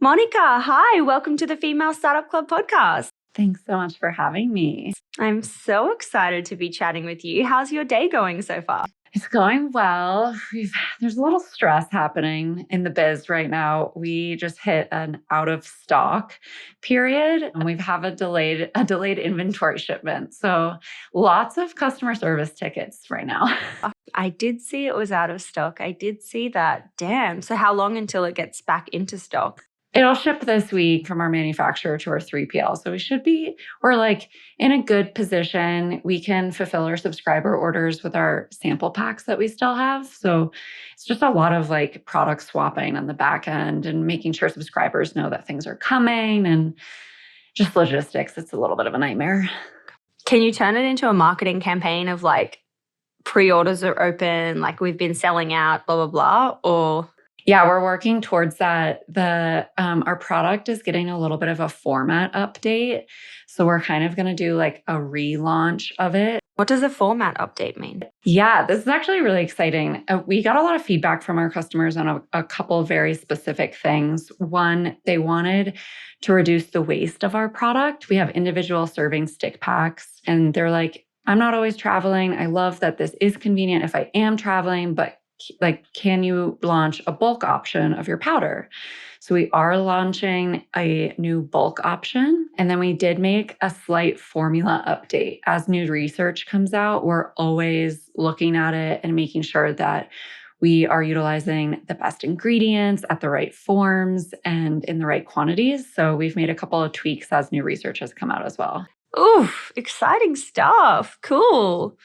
Monica, hi, welcome to the Female Startup Club podcast. Thanks so much for having me. I'm so excited to be chatting with you. How's your day going so far? It's going well. There's a little stress happening in the biz right now. We just hit an out of stock period and we've have a delayed inventory shipment. So lots of customer service tickets right now. I did see it was out of stock. I did see that. Damn. So how long until it gets back into stock? It'll ship this week from our manufacturer to our 3PL. So we're like in a good position. We can fulfill our subscriber orders with our sample packs that we still have. So it's just a lot of like product swapping on the back end and making sure subscribers know that things are coming and just logistics. It's a little bit of a nightmare. Can you turn it into a marketing campaign of like pre-orders are open, like we've been selling out, blah, blah, blah, or... Yeah, we're working towards that. Our product is getting a little bit of a format update. So we're kind of going to do like a relaunch of it. What does a format update mean? Yeah, this is actually really exciting. We got a lot of feedback from our customers on a couple of very specific things. One, they wanted to reduce the waste of our product. We have individual serving stick packs, and they're like, I'm not always traveling. I love that this is convenient if I am traveling, but like, can you launch a bulk option of your powder? So we are launching a new bulk option. And then we did make a slight formula update. As new research comes out, we're always looking at it and making sure that we are utilizing the best ingredients at the right forms and in the right quantities. So we've made a couple of tweaks as new research has come out as well. Oof, exciting stuff. Cool.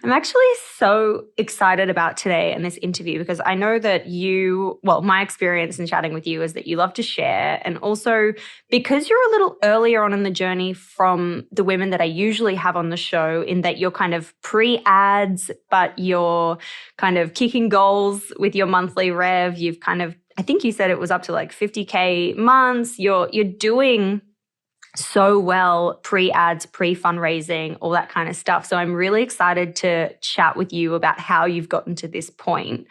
I'm actually so excited about today and this interview because I know that my experience in chatting with you is that you love to share. And also because you're a little earlier on in the journey from the women that I usually have on the show, in that you're kind of pre-ads, but you're kind of kicking goals with your monthly rev. You've kind of, I think you said it was up to like 50K months. You're doing so well, pre-ads, pre-fundraising, all that kind of stuff. So I'm really excited to chat with you about how you've gotten to this point.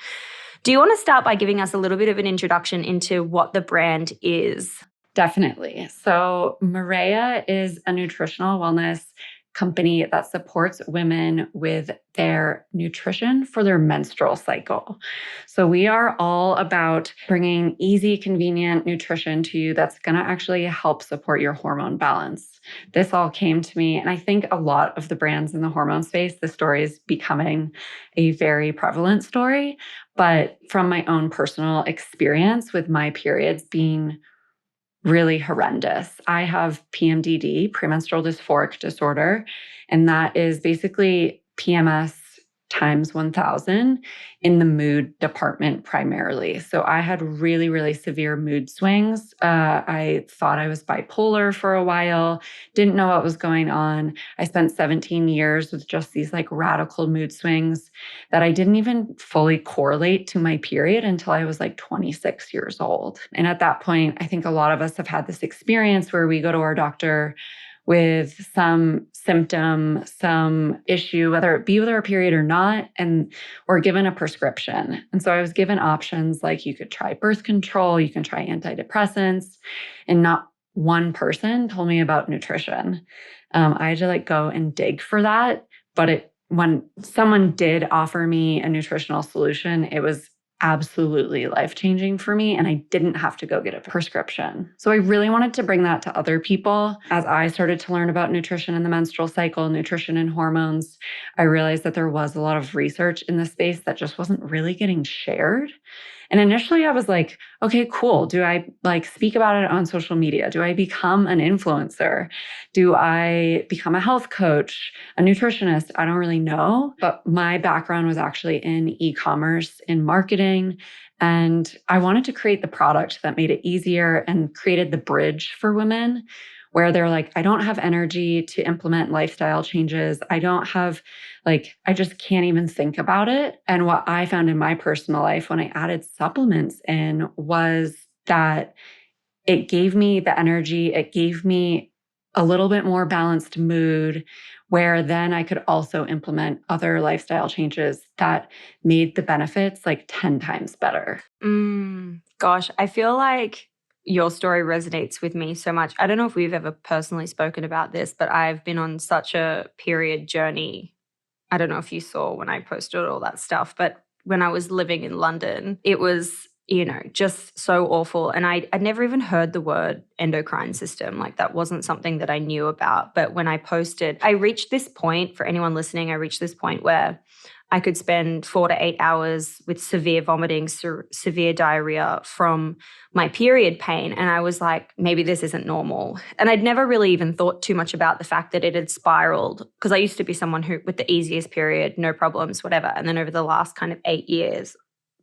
Do you want to start by giving us a little bit of an introduction into what the brand is? Definitely. So Marea is a nutritional wellness company that supports women with their nutrition for their menstrual cycle. So we are all about bringing easy, convenient nutrition to you that's going to actually help support your hormone balance. This all came to me, and I think a lot of the brands in the hormone space, the story is becoming a very prevalent story. But from my own personal experience with my periods being really horrendous. I have PMDD, premenstrual dysphoric disorder, and that is basically PMS times 1,000 in the mood department primarily. So I had really, really severe mood swings. I thought I was bipolar for a while, didn't know what was going on. I spent 17 years with just these like radical mood swings that I didn't even fully correlate to my period until I was like 26 years old. And at that point, I think a lot of us have had this experience where we go to our doctor with some symptom, some issue, whether it be with our period or not, and we're given a prescription. And so I was given options like you could try birth control, you can try antidepressants, and not one person told me about nutrition. I had to like go and dig for that. But when someone did offer me a nutritional solution, it was absolutely life-changing for me, and I didn't have to go get a prescription. So I really wanted to bring that to other people. As I started to learn about nutrition and the menstrual cycle, nutrition and hormones, I realized that there was a lot of research in the space that just wasn't really getting shared. And initially I was like, okay, cool. Do I like speak about it on social media? Do I become an influencer? Do I become a health coach, a nutritionist? I don't really know. But my background was actually in e-commerce, in marketing. And I wanted to create the product that made it easier and created the bridge for women where they're like, I don't have energy to implement lifestyle changes. I just can't even think about it. And what I found in my personal life when I added supplements in was that it gave me the energy, it gave me a little bit more balanced mood, where then I could also implement other lifestyle changes that made the benefits like 10 times better. Gosh, I feel like your story resonates with me so much. I don't know if we've ever personally spoken about this, but I've been on such a period journey. I don't know if you saw when I posted all that stuff, but when I was living in London, it was, just so awful. And I'd never even heard the word endocrine system. Like that wasn't something that I knew about. But when I posted, I reached this point, for anyone listening, I reached this point where I could spend 4 to 8 hours with severe vomiting, severe diarrhea from my period pain. And I was like, maybe this isn't normal. And I'd never really even thought too much about the fact that it had spiraled, because I used to be someone who, with the easiest period, no problems, whatever. And then over the last kind of 8 years,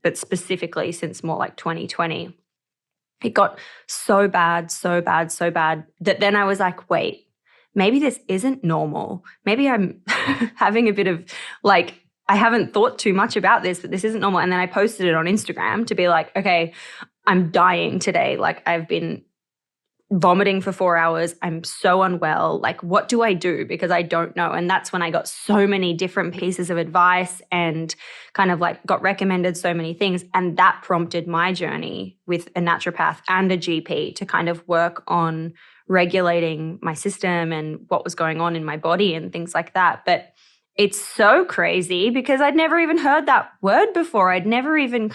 but specifically since more like 2020, it got so bad, so bad, so bad that then I was like, wait, maybe this isn't normal. Maybe I'm having a bit of like, I haven't thought too much about this, but this isn't normal. And then I posted it on Instagram to be like, okay, I'm dying today. Like I've been vomiting for 4 hours. I'm so unwell. Like, what do I do? Because I don't know. And that's when I got so many different pieces of advice and kind of like got recommended so many things. And that prompted my journey with a naturopath and a GP to kind of work on regulating my system and what was going on in my body and things like that. But it's so crazy because I'd never even heard that word before. I never even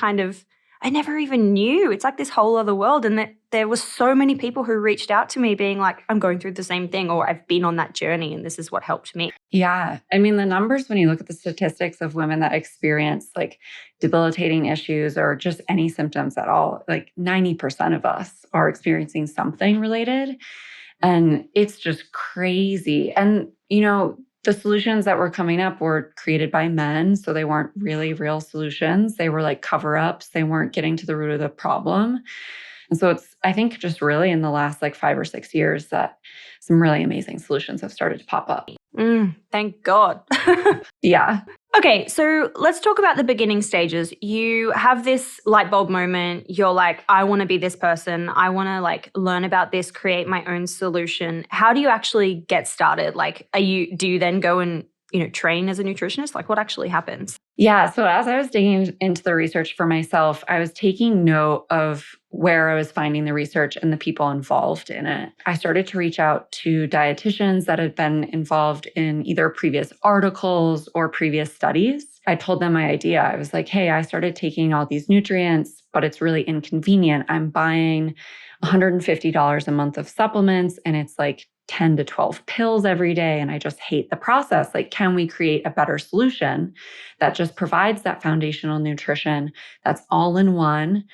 knew. It's like this whole other world. And that there was so many people who reached out to me being like, I'm going through the same thing, or I've been on that journey and this is what helped me. Yeah. I mean, the numbers, when you look at the statistics of women that experience like debilitating issues or just any symptoms at all, like 90% of us are experiencing something related. And it's just crazy. And, the solutions that were coming up were created by men. So they weren't really real solutions. They were like cover-ups. They weren't getting to the root of the problem. And so it's, I think, just really in the last like 5 or 6 years that some really amazing solutions have started to pop up. Thank God. Yeah. Okay, so let's talk about the beginning stages. You have this light bulb moment. You're like, I want to be this person. I want to like learn about this, create my own solution. How do you actually get started? Like, do you then go and, train as a nutritionist? Like what actually happens? Yeah. So as I was digging into the research for myself, I was taking note of where I was finding the research and the people involved in it. I started to reach out to dietitians that had been involved in either previous articles or previous studies. I told them my idea. I was like, hey, I started taking all these nutrients, but it's really inconvenient. I'm buying $150 a month of supplements, and it's like 10 to 12 pills every day. And I just hate the process. Like, can we create a better solution that just provides that foundational nutrition that's all in one?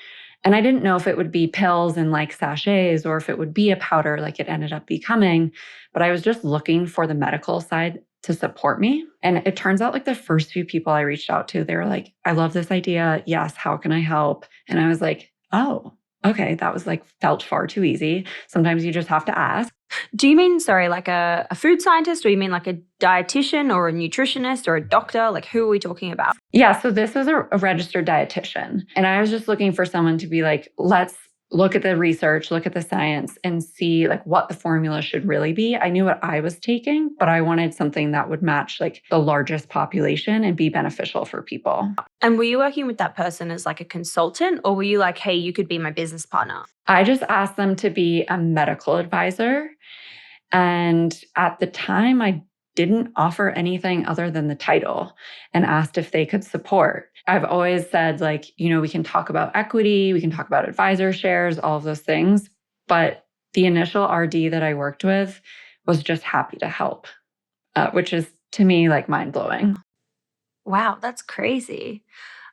And I didn't know if it would be pills and like sachets or if it would be a powder like it ended up becoming. But I was just looking for the medical side to support me. And it turns out like the first few people I reached out to, they were like, I love this idea. Yes. How can I help? And I was like, oh, okay. That was like felt far too easy. Sometimes you just have to ask. Do you mean, sorry, like a food scientist, or you mean like a dietitian or a nutritionist or a doctor? Like who are we talking about? Yeah. So this was a registered dietitian. And I was just looking for someone to be like, let's look at the research, look at the science, and see like what the formula should really be. I knew what I was taking, but I wanted something that would match like the largest population and be beneficial for people. And were you working with that person as like a consultant, or were you like, hey, you could be my business partner? I just asked them to be a medical advisor. And at the time, I didn't offer anything other than the title and asked if they could support. I've always said, like, we can talk about equity, we can talk about advisor shares, all of those things. But the initial RD that I worked with was just happy to help, which is to me like mind blowing. Wow, that's crazy.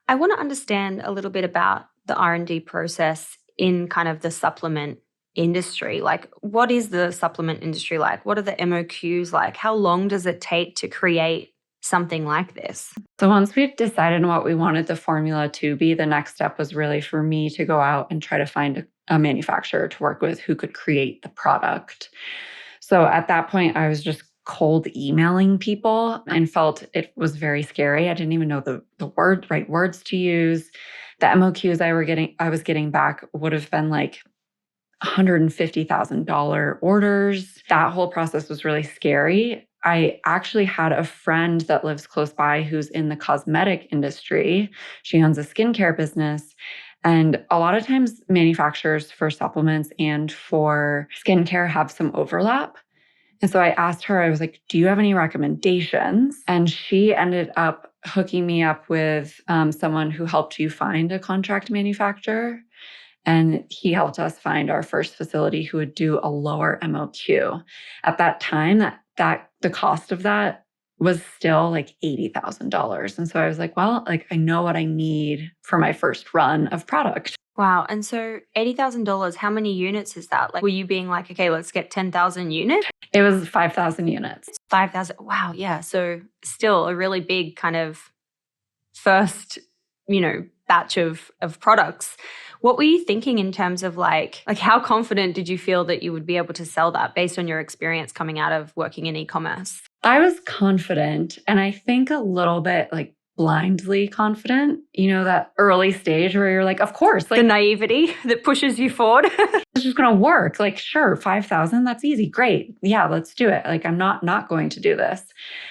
I want to understand a little bit about the R&D process in kind of the supplement industry. Like, what is the supplement industry like? What are the MOQs like? How long does it take to create something like this? So once we've decided what we wanted the formula to be, the next step was really for me to go out and try to find a manufacturer to work with who could create the product. So at that point, I was just cold emailing people and felt it was very scary. I didn't even know the right words to use. The MOQs I was getting back would have been like $150,000 orders. That whole process was really scary. I actually had a friend that lives close by who's in the cosmetic industry. She owns a skincare business. And a lot of times manufacturers for supplements and for skincare have some overlap. And so I asked her, I was like, do you have any recommendations? And she ended up hooking me up with someone who helped you find a contract manufacturer. And he helped us find our first facility who would do a lower MOQ. At that time, that the cost of that was still like $80,000. And so I was like, well, like I know what I need for my first run of product. Wow. And so $80,000, how many units is that? Like, were you being like, okay, let's get 10,000 units? It was 5,000 units. 5,000. Wow. Yeah. So still a really big kind of first, batch of products. What were you thinking in terms of like how confident did you feel that you would be able to sell that based on your experience coming out of working in e-commerce? I was confident, and I think a little bit like blindly confident, that early stage where you're like, of course, like the naivety that pushes you forward. It's just going to work. Like, sure, 5,000, that's easy. Great. Yeah, let's do it. Like, I'm not going to do this.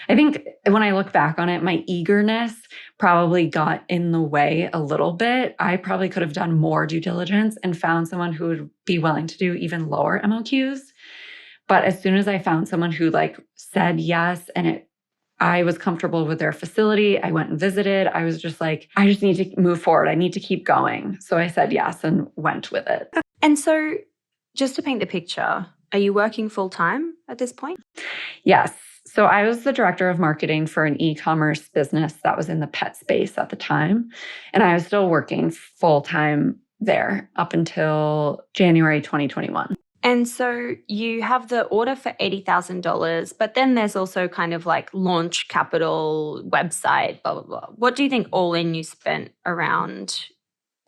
I think when I look back on it, my eagerness probably got in the way a little bit. I probably could have done more due diligence and found someone who would be willing to do even lower MOQs. But as soon as I found someone who like said yes, and I was comfortable with their facility, I went and visited. I was just like, I just need to move forward. I need to keep going. So I said yes and went with it. And so just to paint the picture, are you working full-time at this point? Yes. So I was the director of marketing for an e-commerce business that was in the pet space at the time. And I was still working full-time there up until January 2021. And so you have the order for $80,000, but then there's also kind of like launch capital, website, blah, blah, blah. What do you think all in you spent around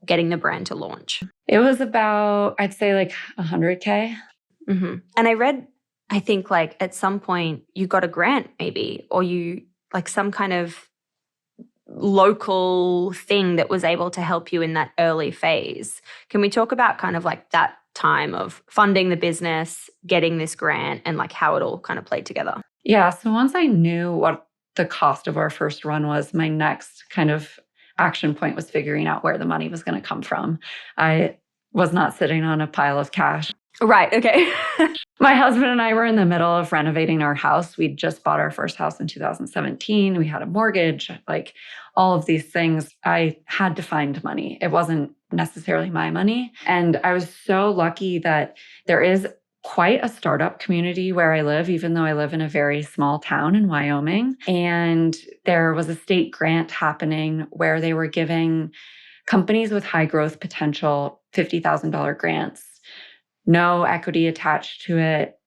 getting the brand to launch? It was about, I'd say like 100K. Mm-hmm. And I read, I think like at some point you got a grant maybe, or you like some kind of local thing that was able to help you in that early phase. Can we talk about kind of like that time of funding the business, getting this grant, and like how it all kind of played together? Yeah. So once I knew what the cost of our first run was, my next kind of action point was figuring out where the money was going to come from. I was not sitting on a pile of cash. Right. Okay. My husband and I were in the middle of renovating our house. We'd just bought our first house in 2017. We had a mortgage, like all of these things. I had to find money. It wasn't necessarily my money. And I was so lucky that there is quite a startup community where I live, even though I live in a very small town in Wyoming. And there was a state grant happening where they were giving companies with high growth potential $50,000 grants. No equity attached to it,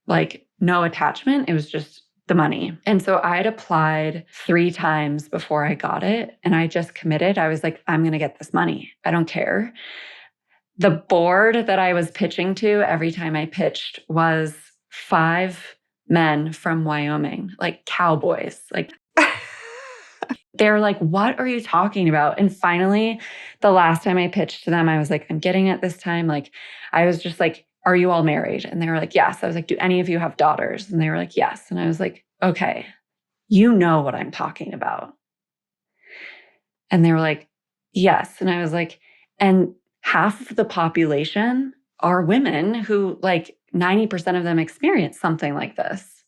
like no attachment. It was just the money. And so I had applied 3 times before I got it. And I just committed. I was like, I'm going to get this money. I don't care. The board that I was pitching to every time I pitched was 5 men from Wyoming, like cowboys. Like they're like, what are you talking about? And finally, the last time I pitched to them, I was like, I'm getting it this time. Like, I was just like, are you all married? And they were like, yes. I was like, do any of you have daughters? And they were like, yes. And I was like, okay, you know what I'm talking about. And they were like, yes. And I was like, and half of the population are women who like 90% of them experience something like this.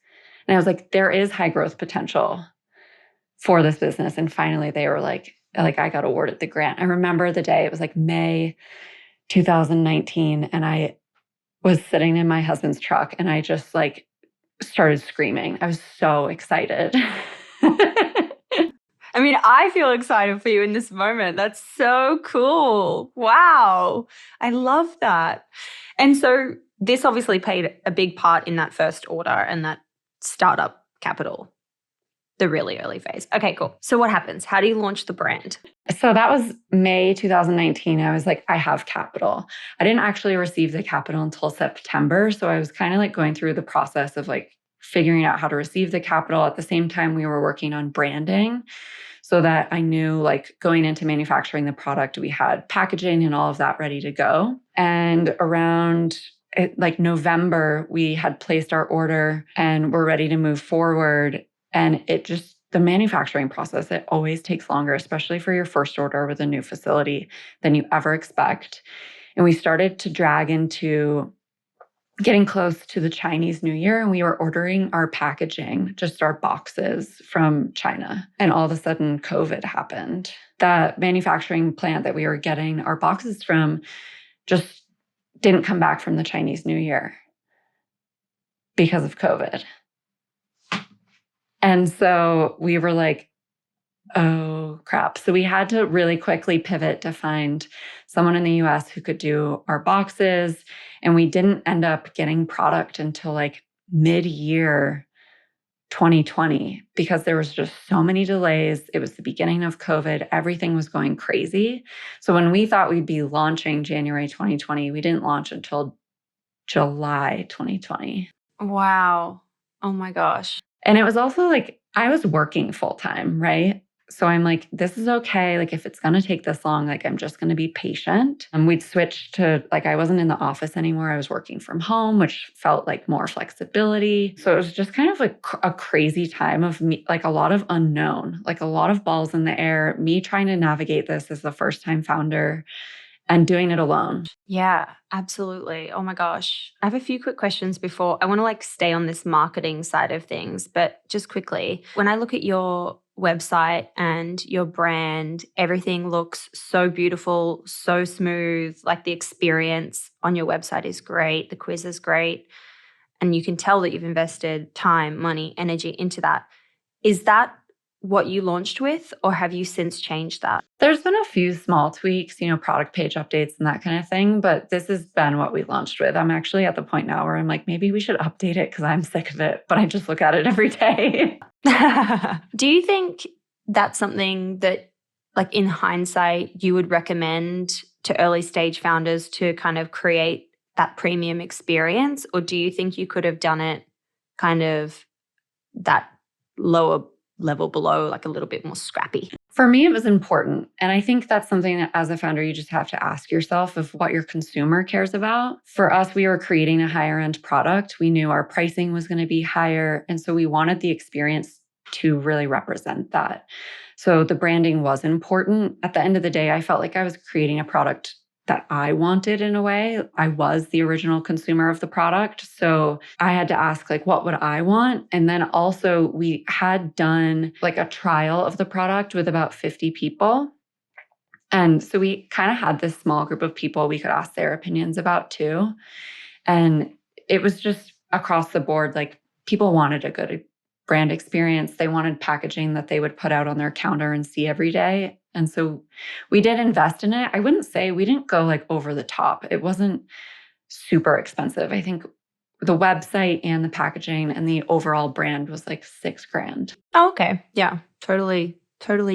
And I was like, there is high growth potential for this business. And finally they were like I got awarded the grant. I remember the day, it was like May 2019. And I was sitting in my husband's truck and I just like started screaming. I was so excited. I mean, I feel excited for you in this moment. That's so cool. Wow. I love that. And so this obviously played a big part in that first order and that startup capital. The really early phase. Okay, cool. So what happens? How do you launch the brand? So that was May 2019. I was like, I have capital. I didn't actually receive the capital until September. So I was kind of like going through the process of like figuring out how to receive the capital. At the same time, we were working on branding so that I knew like going into manufacturing the product, we had packaging and all of that ready to go. And around like November, we had placed our order and we're ready to move forward. And the manufacturing process, it always takes longer, especially for your first order with a new facility, than you ever expect. And we started to drag into getting close to the Chinese New Year, and we were ordering our packaging, just our boxes, from China. And all of a sudden, COVID happened. The manufacturing plant that we were getting our boxes from just didn't come back from the Chinese New Year because of COVID. And so we were like, oh, crap. So we had to really quickly pivot to find someone in the US who could do our boxes. And we didn't end up getting product until like mid-year 2020 because there was just so many delays. It was the beginning of COVID. Everything was going crazy. So when we thought we'd be launching January 2020, we didn't launch until July 2020. Wow. Oh my gosh. And it was also like, I was working full time, right? So I'm like, this is okay. Like, if it's going to take this long, like, I'm just going to be patient. And we'd switched to, like, I wasn't in the office anymore. I was working from home, which felt like more flexibility. So it was just kind of like a crazy time of me, like a lot of unknown, like a lot of balls in the air, me trying to navigate this as the first time founder and doing it alone. Yeah, absolutely. Oh my gosh. I have a few quick questions before I want to like stay on this marketing side of things, but just quickly, when I look at your website and your brand, everything looks so beautiful, so smooth. Like the experience on your website is great. The quiz is great. And you can tell that you've invested time, money, energy into that. Is that what you launched with, or have you since changed that? There's been a few small tweaks, product page updates and that kind of thing, but this has been what we launched with. I'm actually at the point now where I'm like, maybe we should update it because I'm sick of it, but I just look at it every day. Do you think that's something that, like in hindsight, you would recommend to early stage founders to kind of create that premium experience? Or do you think you could have done it kind of that lower level below, like a little bit more scrappy? For me, it was important. And I think that's something that as a founder, you just have to ask yourself of what your consumer cares about. For us, we were creating a higher end product. We knew our pricing was going to be higher. And so we wanted the experience to really represent that. So the branding was important. At the end of the day, I felt like I was creating a product that I wanted in a way. I was the original consumer of the product. So I had to ask, like, what would I want? And then also we had done like a trial of the product with about 50 people. And so we kind of had this small group of people we could ask their opinions about too. And it was just across the board, like people wanted a good brand experience. They wanted packaging that they would put out on their counter and see every day. And so we did invest in it. I wouldn't say we didn't go like over the top. It wasn't super expensive. I think the website and the packaging and the overall brand was like $6,000. Oh, okay. Yeah, totally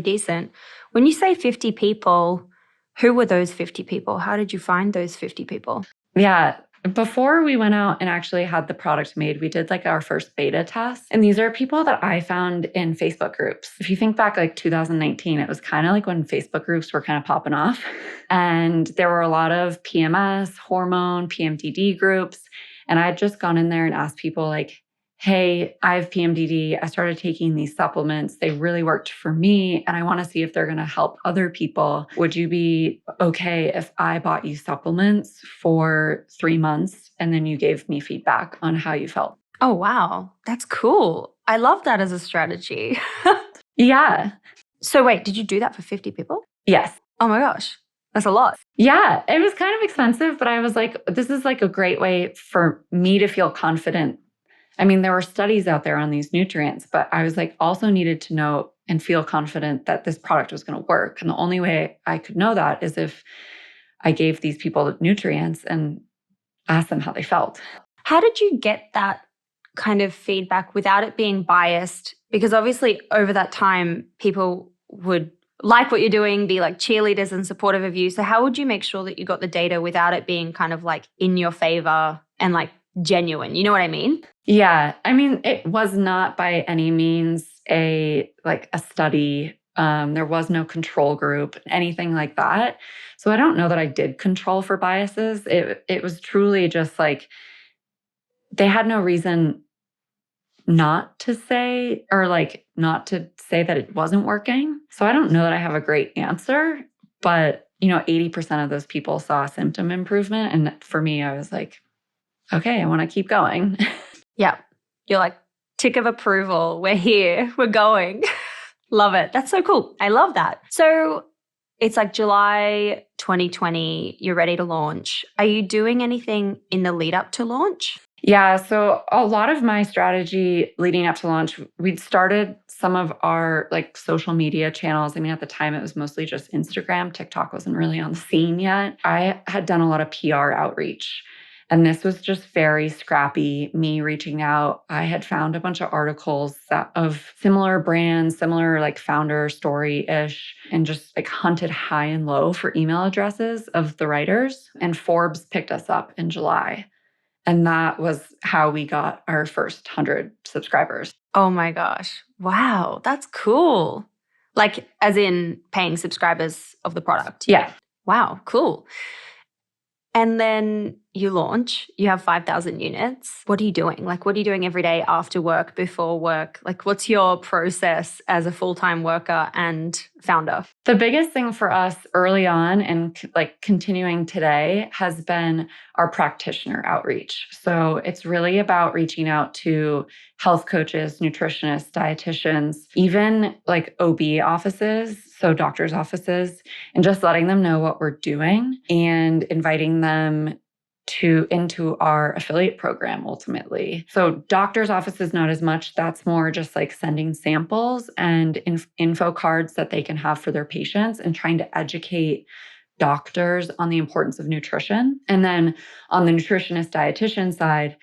decent. When you say 50 people, who were those 50 people? How did you find those 50 people? Yeah. Before we went out and actually had the product made, we did like our first beta test. And these are people that I found in Facebook groups. If you think back like 2019, it was kind of like when Facebook groups were kind of popping off. And there were a lot of PMS, hormone, PMDD groups. And I had just gone in there and asked people like, hey, I have PMDD. I started taking these supplements. They really worked for me. And I want to see if they're going to help other people. Would you be okay if I bought you supplements for 3 months and then you gave me feedback on how you felt? Oh, wow. That's cool. I love that as a strategy. Yeah. So wait, did you do that for 50 people? Yes. Oh my gosh. That's a lot. Yeah. It was kind of expensive, but I was like, this is like a great way for me to feel confident. I mean, there were studies out there on these nutrients, but I was like also needed to know and feel confident that this product was going to work. And the only way I could know that is if I gave these people nutrients and asked them how they felt. How did you get that kind of feedback without it being biased? Because obviously over that time, people would like what you're doing, be like cheerleaders and supportive of you. So how would you make sure that you got the data without it being kind of like in your favor and like genuine? You know what I mean? Yeah. I mean, it was not by any means a study. There was no control group, anything like that. So I don't know that I did control for biases. It was truly just like they had no reason not to say, or like not to say that it wasn't working. So I don't know that I have a great answer, but 80% of those people saw symptom improvement. And for me, I was like, okay, I want to keep going. Yeah. You're like, tick of approval. We're here. We're going. Love it. That's so cool. I love that. So it's like July 2020, you're ready to launch. Are you doing anything in the lead up to launch? Yeah. So a lot of my strategy leading up to launch, we'd started some of our like social media channels. I mean, at the time it was mostly just Instagram. TikTok wasn't really on the scene yet. I had done a lot of PR outreach. And this was just very scrappy, me reaching out. I had found a bunch of articles of similar brands, similar like founder story-ish, and just like hunted high and low for email addresses of the writers. And Forbes picked us up in July. And that was how we got our first 100 subscribers. Oh my gosh. Wow. That's cool. Like, as in paying subscribers of the product. Yeah. Wow. Cool. And then you launch, you have 5,000 units. What are you doing? Like, what are you doing every day after work, before work? Like, what's your process as a full-time worker and founder? The biggest thing for us early on and like continuing today has been our practitioner outreach. So it's really about reaching out to health coaches, nutritionists, dietitians, even like OB offices, so doctors' offices, and just letting them know what we're doing and inviting them into our affiliate program ultimately. So doctors' offices, not as much. That's more just like sending samples and info cards that they can have for their patients and trying to educate doctors on the importance of nutrition. And then on the nutritionist dietitian side,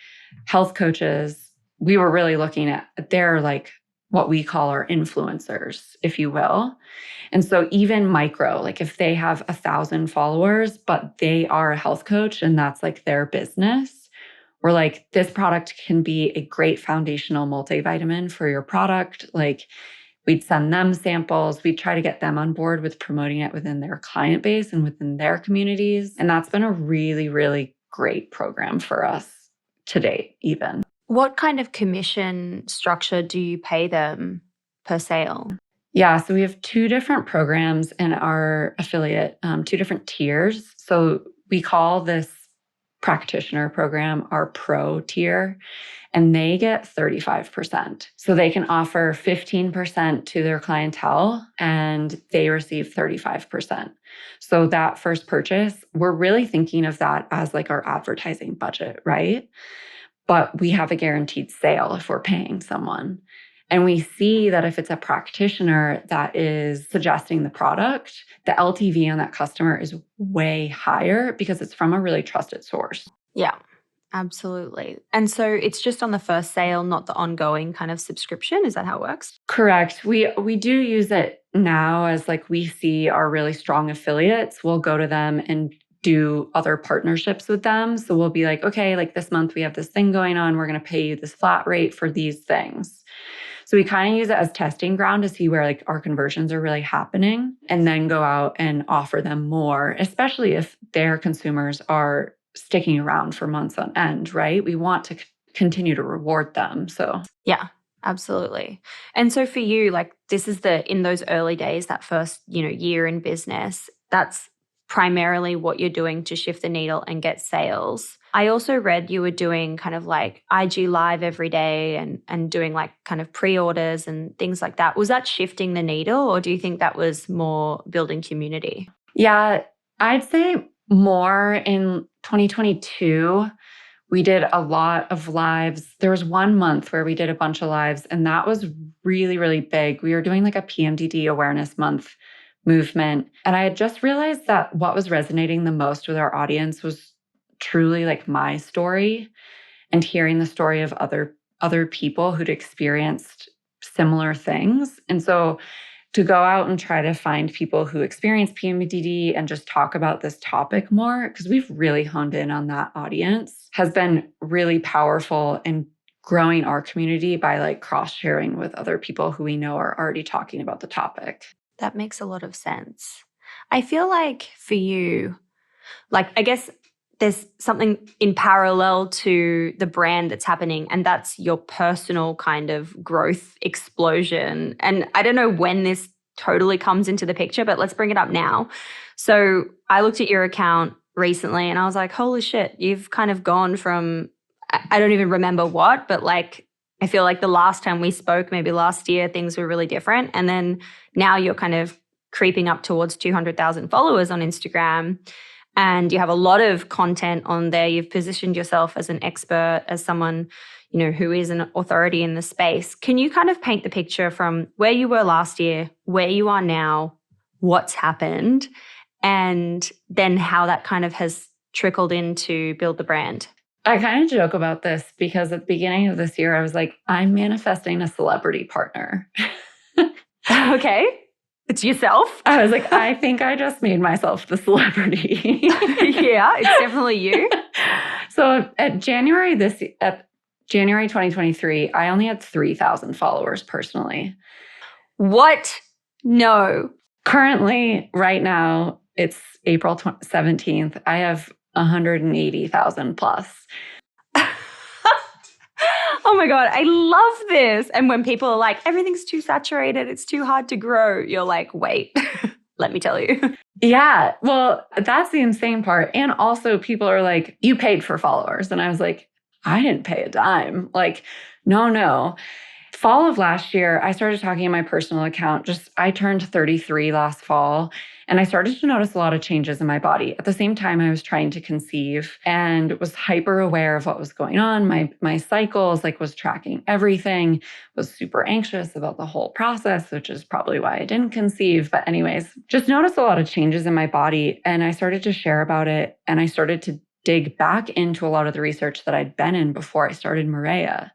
health coaches, we were really looking at their like what we call our influencers, if you will. And so even micro, like if they have 1,000 followers, but they are a health coach and that's like their business, we're like, this product can be a great foundational multivitamin for your product. Like we'd send them samples. We'd try to get them on board with promoting it within their client base and within their communities. And that's been a really, really great program for us to date, even. What kind of commission structure do you pay them per sale? Yeah, so we have 2 different programs in our affiliate, 2 different tiers. So we call this practitioner program our pro tier, and they get 35%. So they can offer 15% to their clientele and they receive 35%. So that first purchase, we're really thinking of that as like our advertising budget, right? But we have a guaranteed sale if we're paying someone. And we see that if it's a practitioner that is suggesting the product, the LTV on that customer is way higher because it's from a really trusted source. Yeah, absolutely. And so it's just on the first sale, not the ongoing kind of subscription. Is that how it works? Correct. We do use it now as like we see our really strong affiliates. We'll go to them and do other partnerships with them. So we'll be like, okay, like this month we have this thing going on. We're going to pay you this flat rate for these things. So we kind of use it as testing ground to see where like our conversions are really happening and then go out and offer them more, especially if their consumers are sticking around for months on end, right? We want to continue to reward them. So Yeah, absolutely. And so for you, like this is in those early days, that first, year in business, that's primarily what you're doing to shift the needle and get sales. I also read you were doing kind of like IG live every day and doing like kind of pre-orders and things like that. Was that shifting the needle, or do you think that was more building community? yeah, I'd say more in 2022. We did a lot of lives. There was 1 month where we did a bunch of lives, and that was really, really big. We were doing like a PMDD awareness month movement. And I had just realized that what was resonating the most with our audience was truly like my story and hearing the story of other people who'd experienced similar things. And so to go out and try to find people who experience PMDD and just talk about this topic more, because we've really honed in on that audience, has been really powerful in growing our community by like cross-sharing with other people who we know are already talking about the topic. That makes a lot of sense. I feel like for you, like I guess there's something in parallel to the brand that's happening, and that's your personal kind of growth explosion. And I don't know when this totally comes into the picture, but let's bring it up now. So I looked at your account recently and I was like, holy shit, you've kind of gone from, I don't even remember what, but like, I feel like the last time we spoke, maybe last year, things were really different. And then now you're kind of creeping up towards 200,000 followers on Instagram. And you have a lot of content on there. You've positioned yourself as an expert, as someone, you know, who is an authority in the space. Can you kind of paint the picture from where you were last year, where you are now, what's happened, and then how that kind of has trickled into build the brand? I kind of joke about this because at the beginning of this year, I was like, I'm manifesting a celebrity partner. Okay. It's yourself. I was like, I think I just made myself the celebrity. Yeah, it's definitely you. So at January 2023, I only had 3,000 followers personally. What? No. Currently, right now, it's April 17th. I have 180,000 plus. Oh my God, I love this. And when people are like, everything's too saturated, it's too hard to grow, you're like, wait, let me tell you. Yeah, well, that's the insane part. And also people are like, you paid for followers. And I was like, I didn't pay a dime. Like, no. Fall of last year, I started talking in my personal account. I turned 33 last fall, and I started to notice a lot of changes in my body. At the same time, I was trying to conceive and was hyper aware of what was going on. My cycles, like, was tracking everything, was super anxious about the whole process, which is probably why I didn't conceive. But anyways, just noticed a lot of changes in my body, and I started to share about it, and I started to dig back into a lot of the research that I'd been in before I started Marea.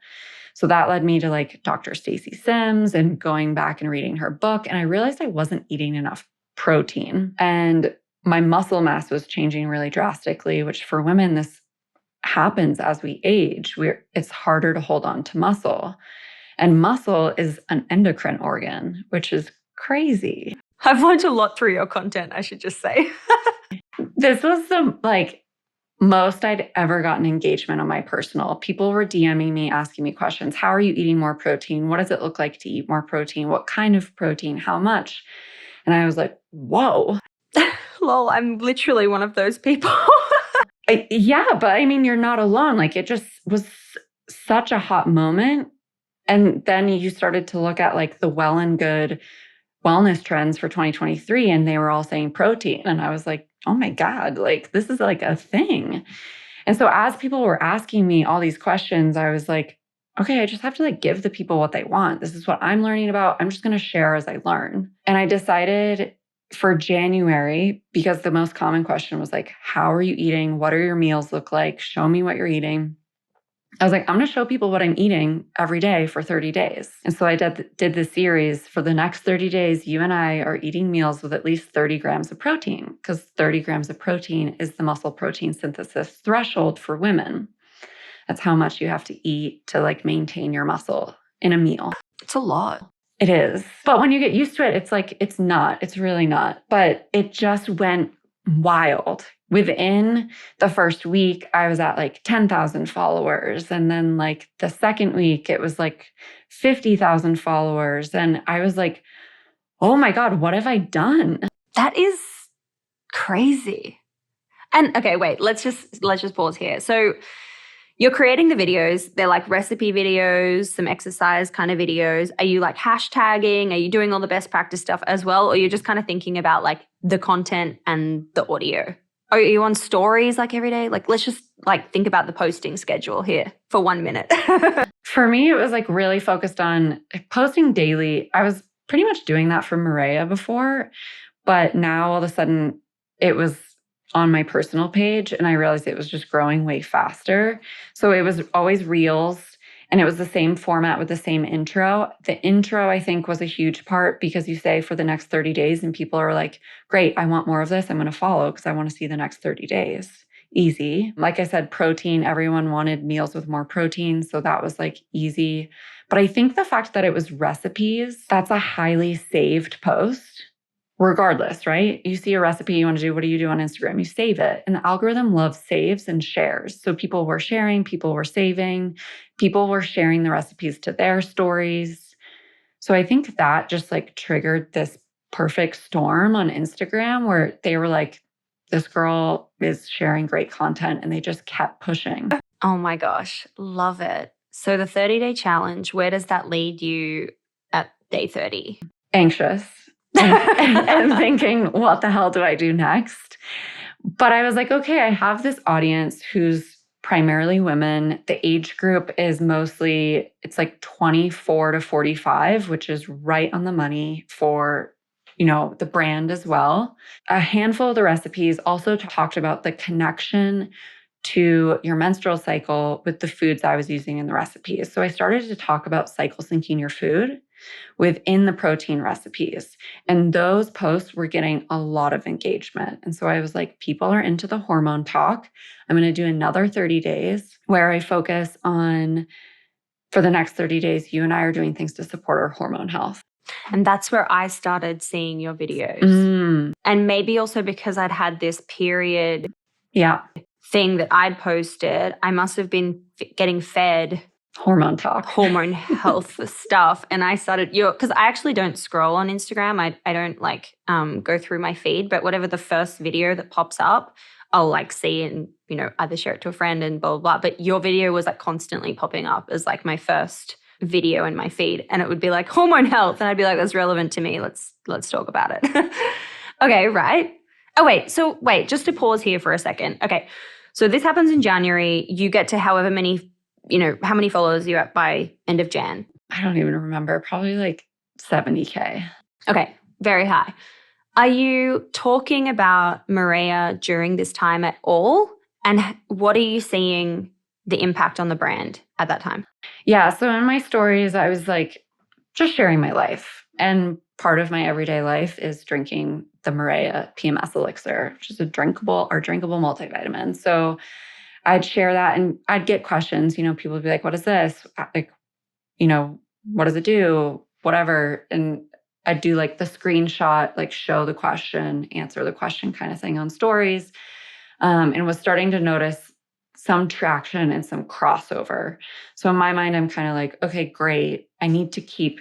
So that led me to like Dr. Stacy Sims and going back and reading her book. And I realized I wasn't eating enough protein and my muscle mass was changing really drastically, which for women, this happens as we age. It's harder to hold on to muscle. And muscle is an endocrine organ, which is crazy. I've learned a lot through your content, I should just say. This was the most I'd ever gotten engagement on my personal. People were DMing me, asking me questions. How are you eating more protein? What does it look like to eat more protein? What kind of protein? How much? And I was like, whoa. Lol, I'm literally one of those people. Yeah, but I mean, you're not alone. Like, it just was such a hot moment. And then you started to look at like the well and good wellness trends for 2023, and they were all saying protein. And I was like, oh my God, like this is like a thing. And so as people were asking me all these questions, I was like, okay, I just have to like give the people what they want. This is what I'm learning about. I'm just going to share as I learn. And I decided for January, because the most common question was like, how are you eating? What are your meals look like? Show me what you're eating. I was like, I'm going to show people what I'm eating every day for 30 days. And so I did the series for the next 30 days. You and I are eating meals with at least 30 grams of protein, because 30 grams of protein is the muscle protein synthesis threshold for women. That's how much you have to eat to like maintain your muscle in a meal. It's a lot. It is. But when you get used to it, it's not. It's really not. But it just went wild. Within the first week, I was at like 10,000 followers. And then like the second week, it was like 50,000 followers. And I was like, oh my God, what have I done? That is crazy. And okay, wait, let's just pause here. So you're creating the videos. They're like recipe videos, some exercise kind of videos. Are you like hashtagging? Are you doing all the best practice stuff as well? Or you're just kind of thinking about like the content and the audio? Are you on stories like every day? Like, let's just like think about the posting schedule here for 1 minute. For me, it was like really focused on posting daily. I was pretty much doing that for Marea before, but now all of a sudden it was on my personal page and I realized it was just growing way faster. So it was always reels and it was the same format with the same intro. The intro, I think, was a huge part because you say for the next 30 days and people are like, great, I want more of this. I'm going to follow because I want to see the next 30 days. Easy. Like I said, protein, everyone wanted meals with more protein. So that was like easy. But I think the fact that it was recipes, that's a highly saved post. regardless, right? You see a recipe you want to do, what do you do on Instagram? You save it. And the algorithm loves saves and shares. So people were sharing, people were saving, people were sharing the recipes to their stories. So I think that just like triggered this perfect storm on Instagram where they were like, this girl is sharing great content, and they just kept pushing. Oh my gosh, love it. So the 30-day challenge, where does that lead you at day 30? Anxious and thinking, what the hell do I do next? But I was like, okay, I have this audience who's primarily women. The age group is mostly, it's like 24 to 45, which is right on the money for, the brand as well. A handful of the recipes also talked about the connection to your menstrual cycle with the foods I was using in the recipes. So I started to talk about cycle syncing your food within the protein recipes. And those posts were getting a lot of engagement. And so I was like, people are into the hormone talk. I'm going to do another 30 days where I focus on, for the next 30 days, you and I are doing things to support our hormone health. And that's where I started seeing your videos. And maybe also because I'd had this period thing that I'd posted, I must have been getting fed hormone talk, hormone health stuff. And I started, because I actually don't scroll on Instagram. I don't like go through my feed, but whatever the first video that pops up, I'll like see and, either share it to a friend and blah, blah, blah. But your video was like constantly popping up as like my first video in my feed. And it would be like hormone health. And I'd be like, that's relevant to me. Let's talk about it. Okay, right. Oh, wait, just to pause here for a second. Okay. So this happens in January. You get to however many, how many followers you're at by end of Jan? I don't even remember. Probably like 70K. Okay, very high. Are you talking about Marea during this time at all? And what are you seeing the impact on the brand at that time? Yeah, so in my stories, I was like just sharing my life. And part of my everyday life is drinking the Marea PMS elixir, which is a drinkable multivitamin. So I'd share that and I'd get questions. People would be like, what is this? Like, what does it do? Whatever. And I'd do like the screenshot, like show the question, answer the question kind of thing on stories. And was starting to notice some traction and some crossover. So in my mind, I'm kind of like, okay, great. I need to keep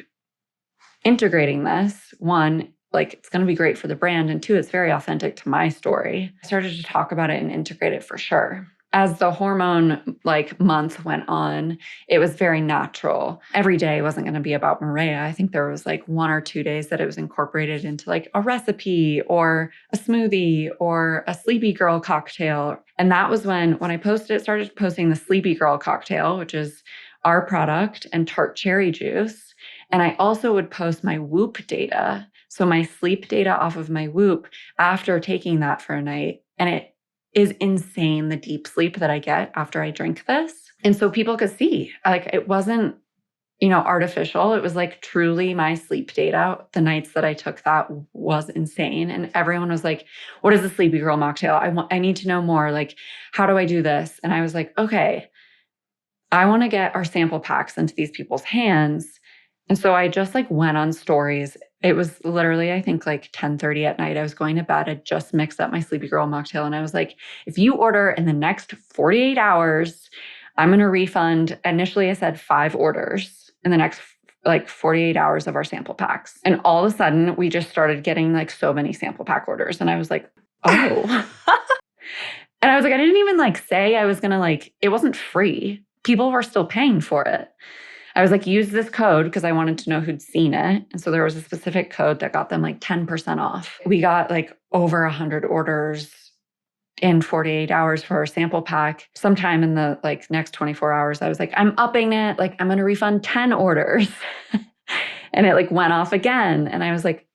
integrating this. One, like it's going to be great for the brand. And two, it's very authentic to my story. I started to talk about it and integrate it for sure. As the hormone month went on, it was very natural. Every day wasn't going to be about Marea. I think there was 1 or 2 days that it was incorporated into a recipe or a smoothie or a Sleepy Girl cocktail. And that was when I started posting the Sleepy Girl cocktail, which is our product, and tart cherry juice. And I also would post my Whoop data. So my sleep data off of my Whoop after taking that for a night. And it is insane, the deep sleep that I get after I drink this. And so people could see, it wasn't, artificial. It was truly my sleep data. The nights that I took that was insane. And everyone was like, what is the Sleepy Girl mocktail? I need to know more. How do I do this? And I was like, okay, I want to get our sample packs into these people's hands. And so I just went on stories. It was literally, I think 10:30 at night. I was going to bed. I just mixed up my Sleepy Girl mocktail. And I was like, if you order in the next 48 hours, I'm going to refund. Initially, I said 5 orders in the next 48 hours of our sample packs. And all of a sudden, we just started getting so many sample pack orders. And I was like, oh. And I was like, I didn't even say I was going to it wasn't free. People were still paying for it. I was like, use this code because I wanted to know who'd seen it. And so there was a specific code that got them 10% off. We got over 100 orders in 48 hours for our sample pack. Sometime in the next 24 hours, I was like, I'm upping it. I'm going to refund 10 orders. And it went off again. And I was like,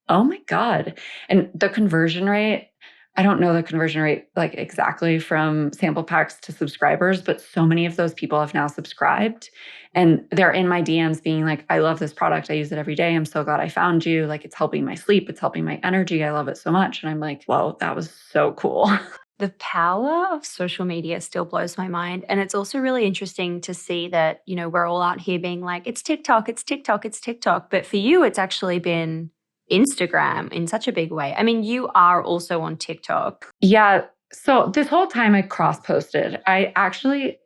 oh my God. And the conversion rate, I don't know the conversion rate exactly from sample packs to subscribers, but so many of those people have now subscribed and they're in my DMs being like, I love this product. I use it every day. I'm so glad I found you. It's helping my sleep. It's helping my energy. I love it so much. And I'm like, whoa, that was so cool. The power of social media still blows my mind. And it's also really interesting to see that, we're all out here being like, it's TikTok, it's TikTok, it's TikTok. But for you, it's actually been Instagram in such a big way. I mean, you are also on TikTok. Yeah. So this whole time I cross-posted. I actually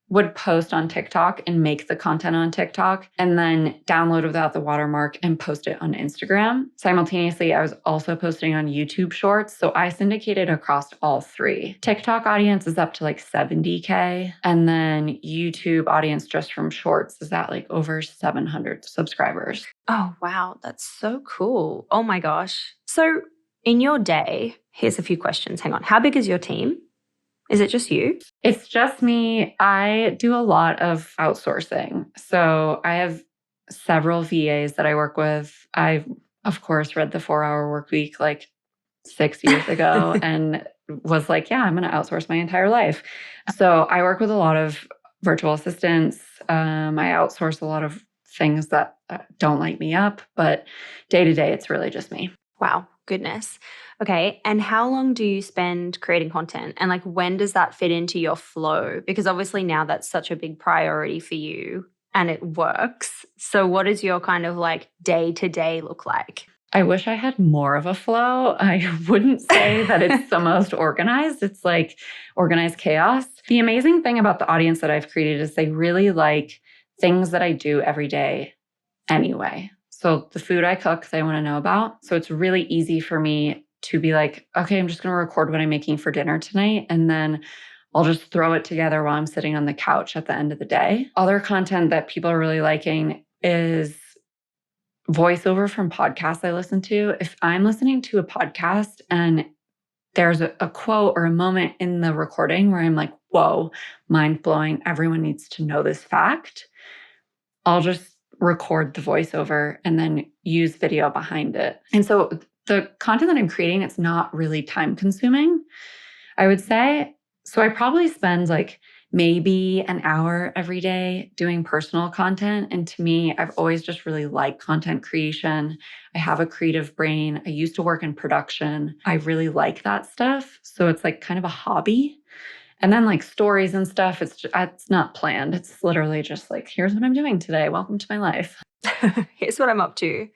would post on TikTok and make the content on TikTok and then download it without the watermark and post it on Instagram. Simultaneously, I was also posting on YouTube Shorts. So I syndicated across all three. TikTok audience is up to like 70K. And then YouTube audience just from Shorts is at like over 700 subscribers. Oh, wow. That's so cool. Oh my gosh. So in your day, here's a few questions. Hang on. How big is your team? Is it just you? It's just me. I do a lot of outsourcing. So I have several VAs that I work with. I, of course, read the 4-Hour Work Week like 6 years ago and was like, yeah, I'm going to outsource my entire life. So I work with a lot of virtual assistants. I outsource a lot of things that don't light me up, but day to day, it's really just me. Wow, goodness. Okay. And how long do you spend creating content? And like, when does that fit into your flow? Because obviously now that's such a big priority for you and it works. So what does your kind of like day to day look like? I wish I had more of a flow. I wouldn't say that it's the most organized. It's like organized chaos. The amazing thing about the audience that I've created is they really like things that I do every day anyway. So the food I cook, they want to know about. So it's really easy for me to be like, okay, I'm just going to record what I'm making for dinner tonight. And then I'll just throw it together while I'm sitting on the couch at the end of the day. Other content that people are really liking is voiceover from podcasts I listen to. If I'm listening to a podcast and there's a quote or a moment in the recording where I'm like, whoa, mind blowing, everyone needs to know this fact, I'll just record the voiceover and then use video behind it. And so the content that I'm creating, it's not really time consuming, I would say. So I probably spend like maybe an hour every day doing personal content. And to me, I've always just really liked content creation. I have a creative brain. I used to work in production. I really like that stuff. So it's like kind of a hobby. And then like stories and stuff, it's not planned. It's literally just like, here's what I'm doing today. Welcome to my life. Here's what I'm up to.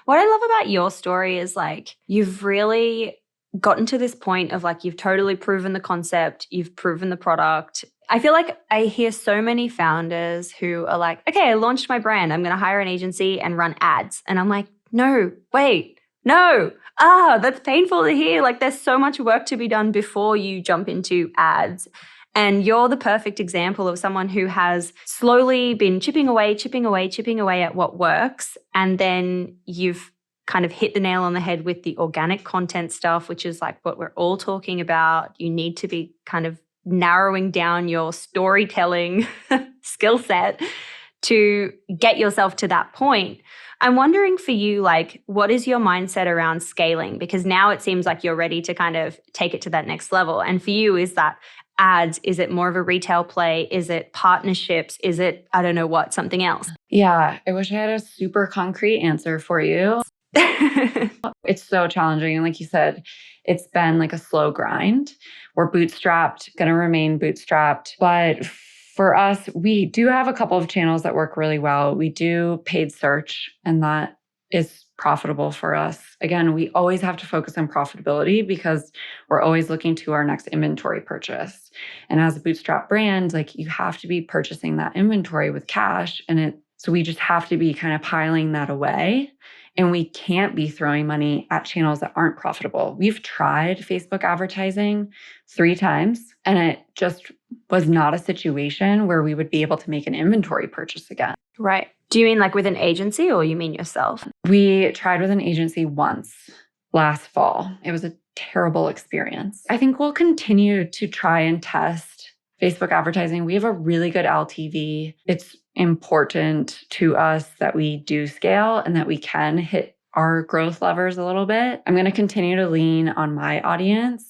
What I love about your story is like, you've really gotten to this point of like, you've totally proven the concept, you've proven the product. I feel like I hear so many founders who are like, okay, I launched my brand. I'm going to hire an agency and run ads. And I'm like, no, wait, no. That's painful to hear. Like there's so much work to be done before you jump into ads. And you're the perfect example of someone who has slowly been chipping away at what works. And then you've kind of hit the nail on the head with the organic content stuff, which is like what we're all talking about. You need to be kind of narrowing down your storytelling skill set to get yourself to that point. I'm wondering for you, like, what is your mindset around scaling? Because now it seems like you're ready to kind of take it to that next level. And for you, is that ads? Is it more of a retail play? Is it partnerships? Is it, I don't know what, something else? Yeah, I wish I had a super concrete answer for you. It's so challenging. And like you said, it's been like a slow grind. We're bootstrapped, going to remain bootstrapped. But for us, we do have a couple of channels that work really well. We do paid search, and that is profitable for us. Again, we always have to focus on profitability because we're always looking to our next inventory purchase. And as a bootstrap brand, like you have to be purchasing that inventory with cash. So we just have to be kind of piling that away. And we can't be throwing money at channels that aren't profitable. We've tried Facebook advertising 3 times, and it just was not a situation where we would be able to make an inventory purchase again. Right. Do you mean like with an agency or you mean yourself? We tried with an agency once last fall. It was a terrible experience. I think we'll continue to try and test Facebook advertising. We have a really good LTV. It's important to us that we do scale and that we can hit our growth levers a little bit. I'm going to continue to lean on my audience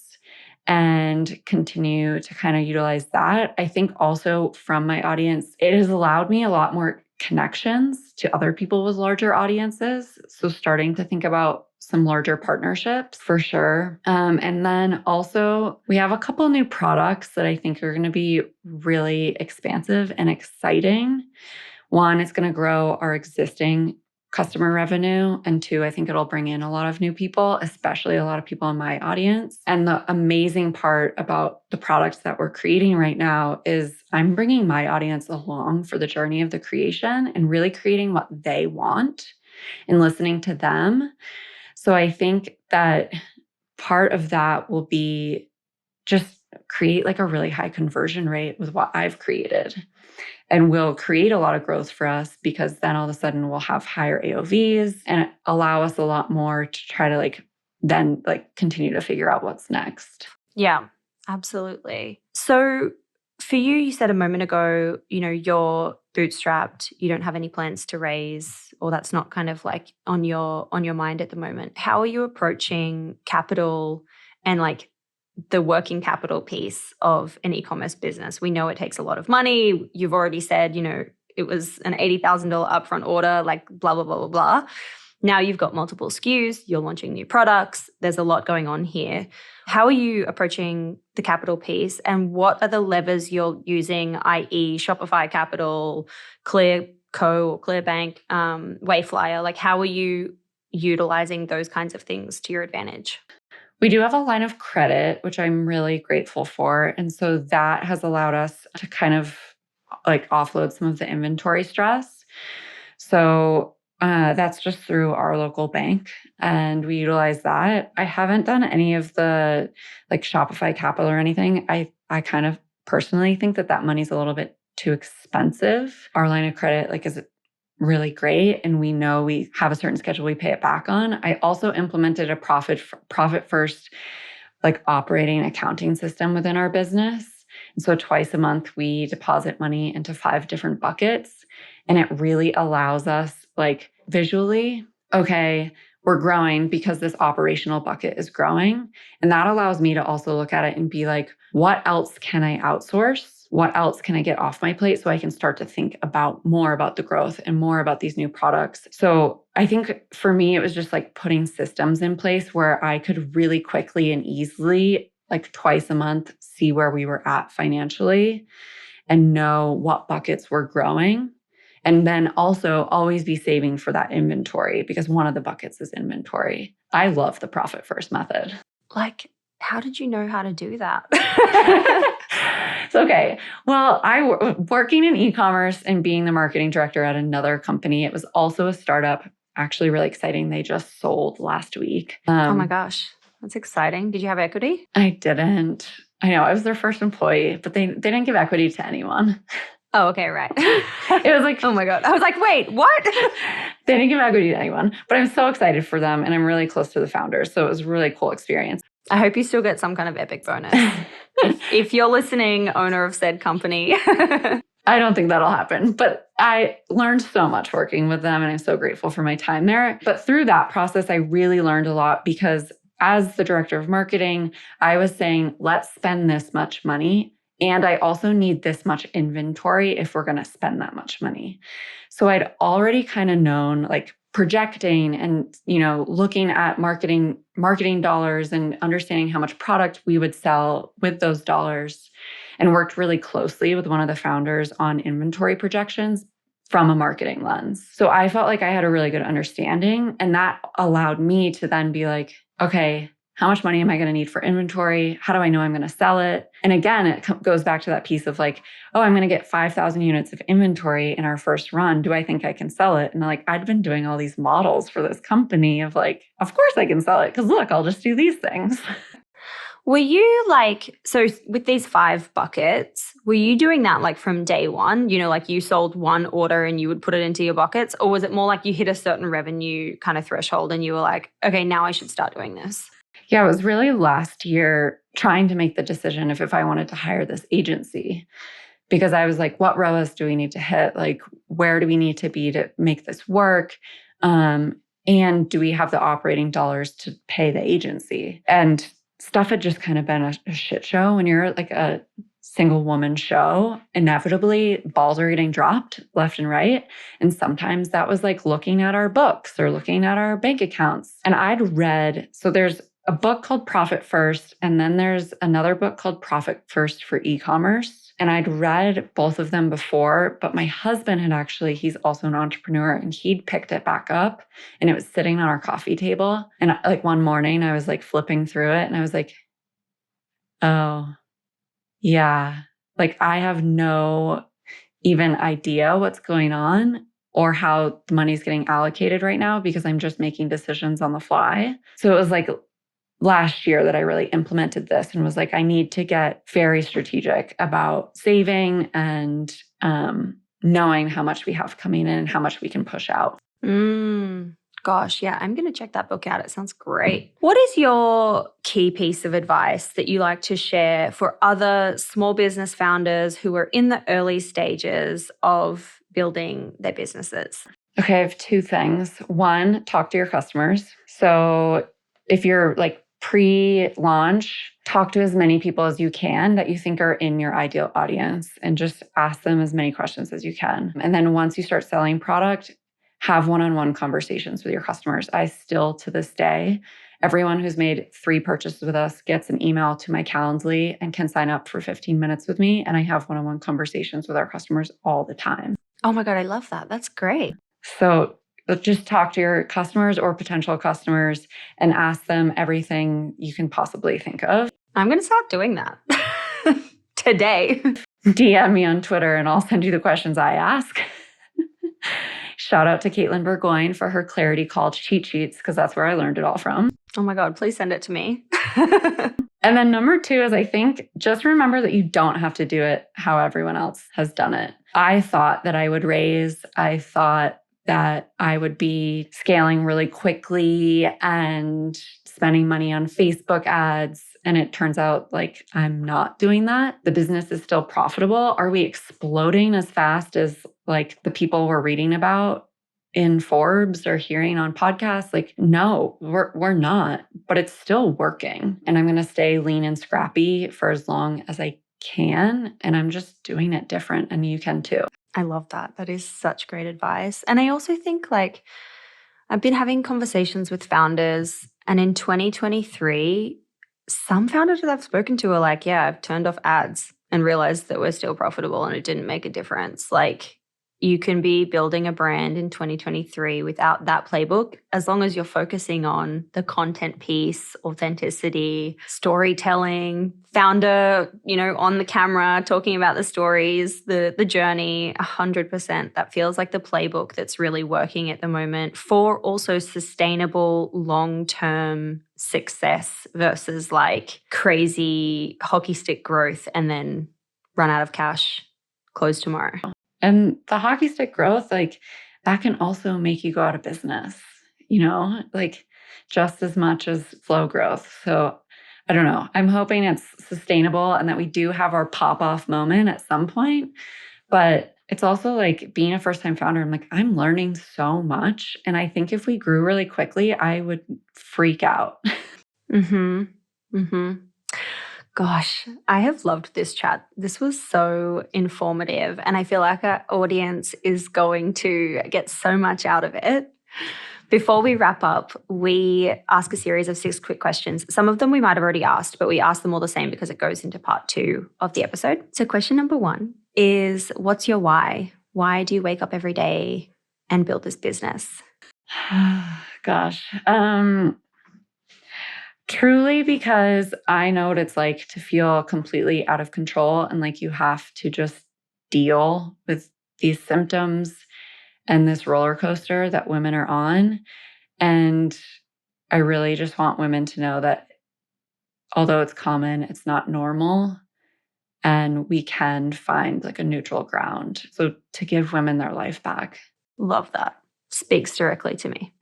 and continue to kind of utilize that. I think also from my audience, it has allowed me a lot more connections to other people with larger audiences. So starting to think about some larger partnerships for sure. And then also we have a couple new products that I think are going to be really expansive and exciting. One is going to grow our existing customer revenue. And two, I think it'll bring in a lot of new people, especially a lot of people in my audience. And the amazing part about the products that we're creating right now is I'm bringing my audience along for the journey of the creation and really creating what they want and listening to them. So I think that part of that will be just create like a really high conversion rate with what I've created. And will create a lot of growth for us because then all of a sudden we'll have higher AOVs and allow us a lot more to try to then continue to figure out what's next. Yeah, absolutely. So for you, you said a moment ago, you're bootstrapped, you don't have any plans to raise, or that's not kind of like on your mind at the moment. How are you approaching capital and the working capital piece of an e-commerce business? We know it takes a lot of money. You've already said, it was an $80,000 upfront order, blah, blah, blah, blah, blah. Now you've got multiple SKUs, you're launching new products. There's a lot going on here. How are you approaching the capital piece, and what are the levers you're using, i.e. Shopify Capital, Clearco or Clearbank, Wayflyer? How are you utilizing those kinds of things to your advantage? We do have a line of credit, which I'm really grateful for. And so that has allowed us to kind of offload some of the inventory stress. So that's just through our local bank, and we utilize that. I haven't done any of the Shopify Capital or anything. I kind of personally think that money's a little bit too expensive. Our line of credit is really great, and we know we have a certain schedule we pay it back on. I also implemented a profit first operating accounting system within our business. And so twice a month we deposit money into 5 different buckets, and it really allows us visually, okay, we're growing because this operational bucket is growing. And that allows me to also look at it and be like, what else can I outsource? What else can I get off my plate so I can start to think more about the growth and more about these new products? So I think for me, it was just putting systems in place where I could really quickly and easily, twice a month, see where we were at financially and know what buckets were growing. And then also always be saving for that inventory, because one of the buckets is inventory. I love the profit first method. How did you know how to do that? It's okay. Well, working in e-commerce and being the marketing director at another company, it was also a startup, actually really exciting. They just sold last week. Oh my gosh, that's exciting. Did you have equity? I didn't. I know, I was their first employee, but they didn't give equity to anyone. Oh, okay, right. It was oh my God. I was wait, what? They didn't give equity to anyone, but I'm so excited for them, and I'm really close to the founders. So it was a really cool experience. I hope you still get some kind of epic bonus. if you're listening, owner of said company. I don't think that'll happen, but I learned so much working with them, and I'm so grateful for my time there. But through that process, I really learned a lot, because as the director of marketing, I was saying, let's spend this much money. And I also need this much inventory if we're going to spend that much money. So I'd already kind of known, projecting and, looking at marketing dollars and understanding how much product we would sell with those dollars, and worked really closely with one of the founders on inventory projections from a marketing lens. So I felt like I had a really good understanding, and that allowed me to then be like, okay, how much money am I going to need for inventory? How do I know I'm going to sell it? And again, it goes back to that piece of I'm going to get 5,000 units of inventory in our first run. Do I think I can sell it? And I'd been doing all these models for this company of of course I can sell it, because look, I'll just do these things. Were you so with these 5 buckets, were you doing that from day one? You sold one order and you would put it into your buckets? Or was it more you hit a certain revenue kind of threshold and you were okay, now I should start doing this? Yeah, it was really last year trying to make the decision if I wanted to hire this agency, because I was what ROAS do we need to hit? Where do we need to be to make this work? And do we have the operating dollars to pay the agency? And stuff had just kind of been a shit show. When you're a single woman show, inevitably balls are getting dropped left and right. And sometimes that was looking at our books or looking at our bank accounts. And I'd read, so there's a book called Profit First, and then there's another book called Profit First for E-commerce. And I'd read both of them before, but my husband had actually, he's also an entrepreneur, and he'd picked it back up and it was sitting on our coffee table. And like one morning I was like flipping through it and I was like, oh, yeah. Like I have no even idea what's going on or how the money's getting allocated right now because I'm just making decisions on the fly. So it was like last year that I really implemented this and was like, I need to get very strategic about saving and knowing how much we have coming in and how much we can push out. Gosh, yeah, I'm going to check that book out. It sounds great. What is your key piece of advice that you like to share for other small business founders who are in the early stages of building their businesses? Okay, I have two things. One, talk to your customers. So if you're like pre-launch, talk to as many people as you can that you think are in your ideal audience and just ask them as many questions as you can. And then once you start selling product, have one-on-one conversations with your customers. I still, to this day, everyone who's made 3 purchases with us gets an email to my Calendly and can sign up for 15 minutes with me. And I have one-on-one conversations with our customers all the time. Oh my God, I love that. That's great. So just talk to your customers or potential customers and ask them everything you can possibly think of. I'm going to start doing that today. DM me on Twitter and I'll send you the questions I ask. Shout out to Caitlin Burgoyne for her Clarity Call cheat sheets because that's where I learned it all from. Oh my God, please send it to me. And then number 2 is I think just remember that you don't have to do it how everyone else has done it. I thought that I would raise. I thought that I would be scaling really quickly and spending money on Facebook ads. And it turns out like I'm not doing that. The business is still profitable. Are we exploding as fast as like the people we're reading about in Forbes or hearing on podcasts? Like, no, we're not, but it's still working. And I'm going to stay lean and scrappy for as long as I can. And I'm just doing it different. And you can too. I love that. That is such great advice. And I also think like I've been having conversations with founders, and in 2023, some founders that I've spoken to are like, yeah, I've turned off ads and realized that we're still profitable and it didn't make a difference. Like, you can be building a brand in 2023 without that playbook, as long as you're focusing on the content piece, authenticity, storytelling, founder, on the camera, talking about the stories, the journey, 100%. That feels like the playbook that's really working at the moment for also sustainable long-term success versus like crazy hockey stick growth and then run out of cash, close tomorrow. And the hockey stick growth, like that can also make you go out of business, like just as much as flow growth. So I don't know. I'm hoping it's sustainable and that we do have our pop-off moment at some point. But it's also like being a first-time founder, I'm like, I'm learning so much. And I think if we grew really quickly, I would freak out. Gosh, I have loved this chat. This was so informative, and I feel like our audience is going to get so much out of it. Before we wrap up, we ask a series of 6 quick questions. Some of them we might have already asked, but we ask them all the same because it goes into part 2 of the episode. So question number 1 is, what's your why? Why do you wake up every day and build this business? Gosh. Truly because I know what it's like to feel completely out of control and like you have to just deal with these symptoms and this roller coaster that women are on. And I really just want women to know that although it's common, it's not normal. And we can find like a neutral ground. So to give women their life back. Love that. Speaks directly to me.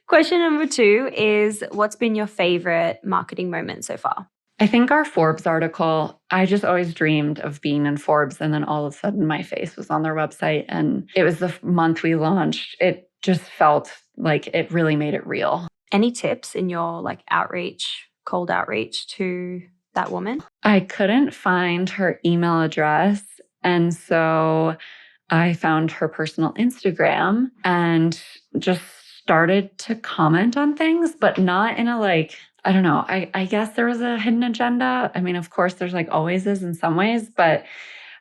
Question number 2 is, what's been your favorite marketing moment so far? I think our Forbes article, I just always dreamed of being in Forbes. And then all of a sudden my face was on their website. And it was the month we launched. It just felt like it really made it real. Any tips in your like outreach, cold outreach to that woman? I couldn't find her email address. And so I found her personal Instagram and just started to comment on things, but not in a like, I don't know. I guess there was a hidden agenda. I mean, of course, there's like always is in some ways, but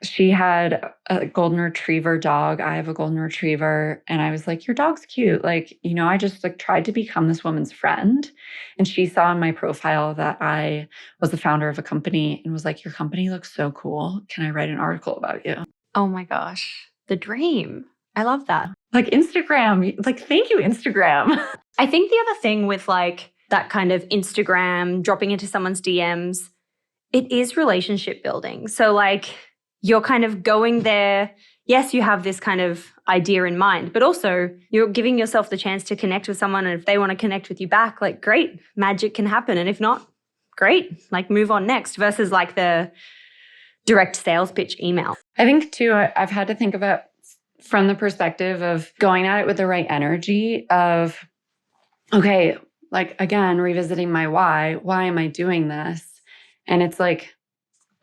she had a golden retriever dog. I have a golden retriever. And I was like, your dog's cute. Like, I just like tried to become this woman's friend. And she saw in my profile that I was the founder of a company and was like, your company looks so cool. Can I write an article about you? Oh my gosh, the dream. I love that. Like Instagram, like, thank you, Instagram. I think the other thing with like that kind of Instagram, dropping into someone's DMs, it is relationship building. So like you're kind of going there. Yes, you have this kind of idea in mind, but also you're giving yourself the chance to connect with someone. And if they want to connect with you back, like great, magic can happen. And if not, great, like move on next versus like the direct sales pitch email. I think too, I've had to think about from the perspective of going at it with the right energy of, okay, like again, revisiting my why am I doing this? And it's like,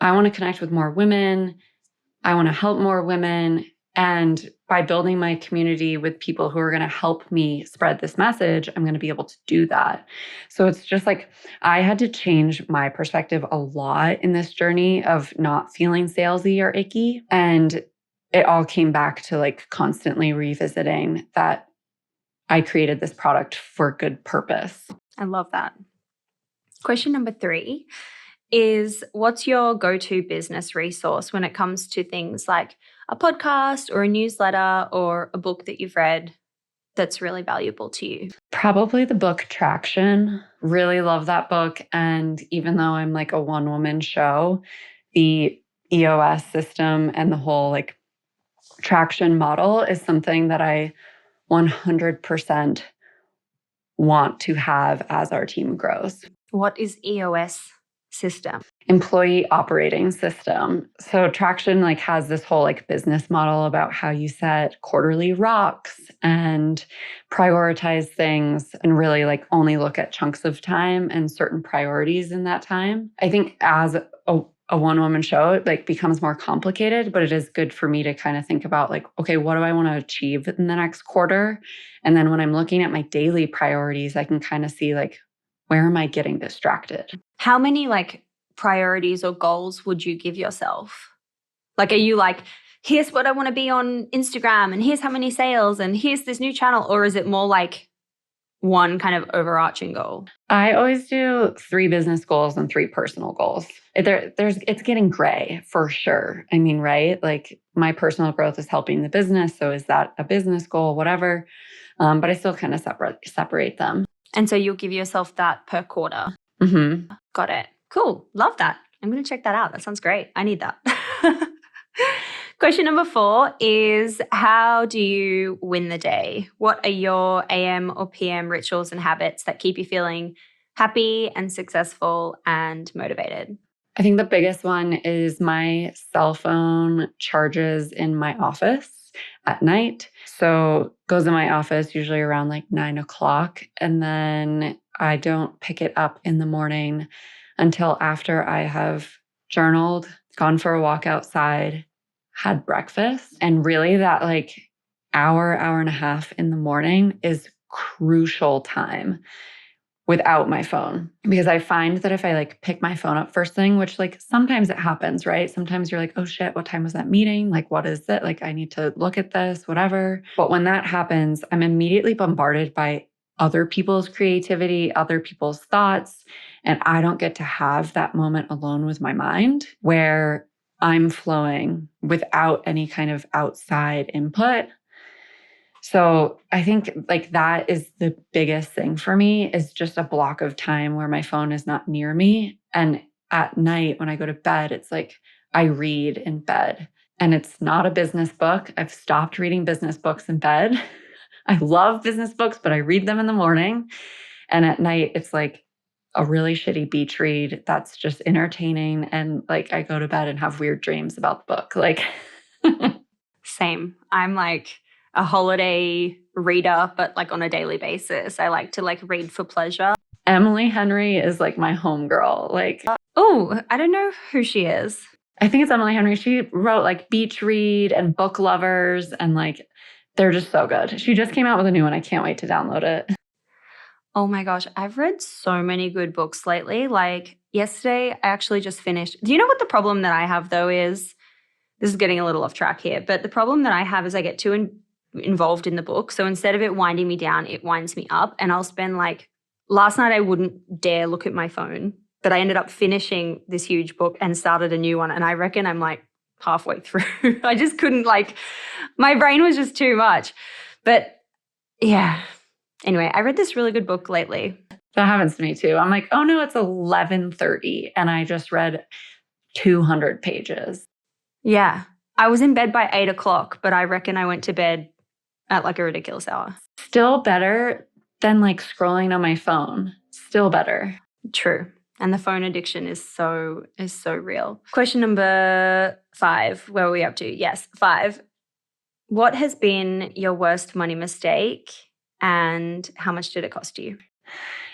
I want to connect with more women. I want to help more women. And by building my community with people who are going to help me spread this message, I'm going to be able to do that. So it's just like, I had to change my perspective a lot in this journey of not feeling salesy or icky. And it all came back to like constantly revisiting that I created this product for good purpose. I love that. Question number 3 is, what's your go-to business resource when it comes to things like a podcast or a newsletter or a book that you've read that's really valuable to you? Probably the book Traction. Really love that book. And even though I'm like a one-woman show, the EOS system and the whole like traction model is something that I 100% want to have as our team grows. What is EOS system? Employee operating system. So Traction like has this whole like business model about how you set quarterly rocks and prioritize things and really like only look at chunks of time and certain priorities in that time. I think as a one-woman show, it like becomes more complicated, but it is good for me to kind of think about like, okay, what do I want to achieve in the next quarter? And then when I'm looking at my daily priorities, I can kind of see like, where am I getting distracted? How many like priorities or goals would you give yourself? Like, are you like, here's what I want to be on Instagram and here's how many sales and here's this new channel? Or is it more like one kind of overarching goal? I always do 3 business goals and 3 personal goals. It's getting gray for sure. I mean, right? Like my personal growth is helping the business. So is that a business goal, whatever? But I still kind of separate them. And so you'll give yourself that per quarter. Mm-hmm. Got it. Cool. Love that. I'm going to check that out. That sounds great. I need that. Question number 4 is, how do you win the day? What are your AM or PM rituals and habits that keep you feeling happy and successful and motivated? I think the biggest one is my cell phone charges in my office at night. So goes in my office usually around like 9 o'clock. And then I don't pick it up in the morning until after I have journaled, gone for a walk outside, had breakfast. And really that like hour and a half in the morning is crucial time without my phone. Because I find that if I like pick my phone up first thing, which like sometimes it happens, right? Sometimes you're like, oh shit, what time was that meeting? Like, what is it? Like, I need to look at this, whatever. But when that happens, I'm immediately bombarded by other people's creativity, other people's thoughts. And I don't get to have that moment alone with my mind where I'm flowing without any kind of outside input. So I think like that is the biggest thing for me, is just a block of time where my phone is not near me. And at night when I go to bed, it's like I read in bed, and it's not a business book. I've stopped reading business books in bed. I love business books, but I read them in the morning. And at night, it's like a really shitty beach read that's just entertaining. And like I go to bed and have weird dreams about the book. Like, Same. I'm like a holiday reader, but like on a daily basis. I like to like read for pleasure. Emily Henry is like my homegirl. Like, oh, I don't know who she is. I think it's Emily Henry. She wrote like Beach Read and Book Lovers, and like they're just so good. She just came out with a new one. I can't wait to download it. Oh my gosh, I've read so many good books lately. Like yesterday, I actually just finished. Do you know what the problem that I have though is? This is getting a little off track here, but the problem that I have is I get too involved in the book. So instead of it winding me down, it winds me up. And I'll spend like, last night I wouldn't dare look at my phone, but I ended up finishing this huge book and started a new one. And I reckon I'm like halfway through. I just couldn't my brain was just too much. But yeah. Anyway, I read this really good book lately. That happens to me too. I'm like, oh no, it's 11:30 and I just read 200 pages. Yeah. I was in bed by 8:00, but I reckon I went to bed at like a ridiculous hour. Still better than like scrolling on my phone. Still better. True. And the phone addiction is so real. Question number 5. Where are we up to? Yes, 5. What has been your worst money mistake and how much did it cost you?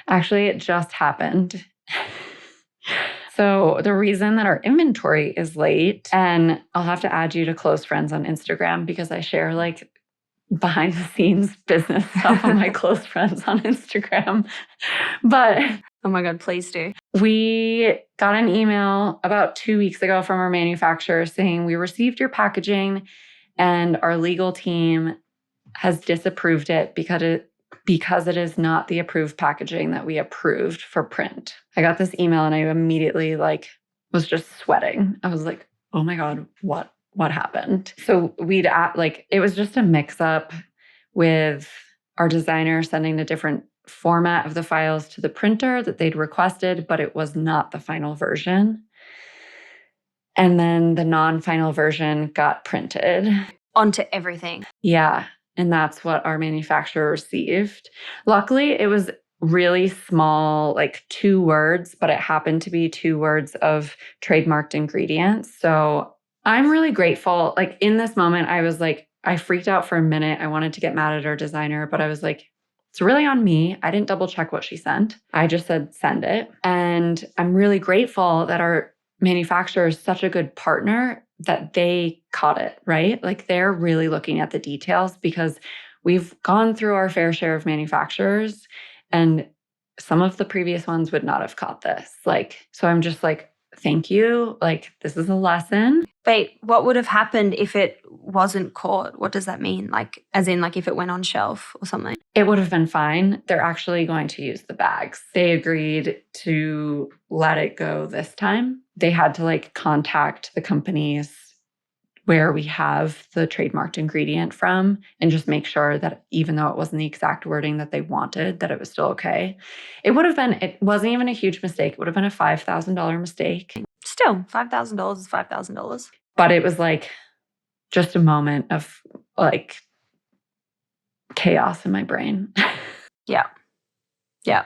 Actually, it just happened. So the reason that our inventory is late, and I'll have to add you to close friends on Instagram because I share like behind the scenes business stuff on my close friends on Instagram. But oh my God, please do. We got an email about 2 weeks ago from our manufacturer saying we received your packaging and our legal team has disapproved it because it is not the approved packaging that we approved for print. I got this email and I immediately was just sweating. I was like, oh my God, what happened? So it was just a mix up with our designer sending a different format of the files to the printer that they'd requested, but it was not the final version. And then the non-final version got printed onto everything. Yeah. And that's what our manufacturer received. Luckily, it was really small, like 2 words, but it happened to be 2 words of trademarked ingredients. So I'm really grateful. Like in this moment, I was like, I freaked out for a minute. I wanted to get mad at our designer, but I was like, it's really on me. I didn't double check what she sent. I just said, send it. And I'm really grateful that our manufacturer is such a good partner that they caught it, right? Like they're really looking at the details because we've gone through our fair share of manufacturers and some of the previous ones would not have caught this. So I'm just like, thank you. Like, this is a lesson. Wait, what would have happened if it wasn't caught? What does that mean? As in if it went on shelf or something? It would have been fine. They're actually going to use the bags. They agreed to let it go this time. They had to contact the companies where we have the trademarked ingredient from and just make sure that even though it wasn't the exact wording that they wanted, that it was still okay. It wasn't even a huge mistake. It would have been a $5,000 mistake. Still, $5,000 is $5,000. But it was just a moment of chaos in my brain. Yeah. Yeah.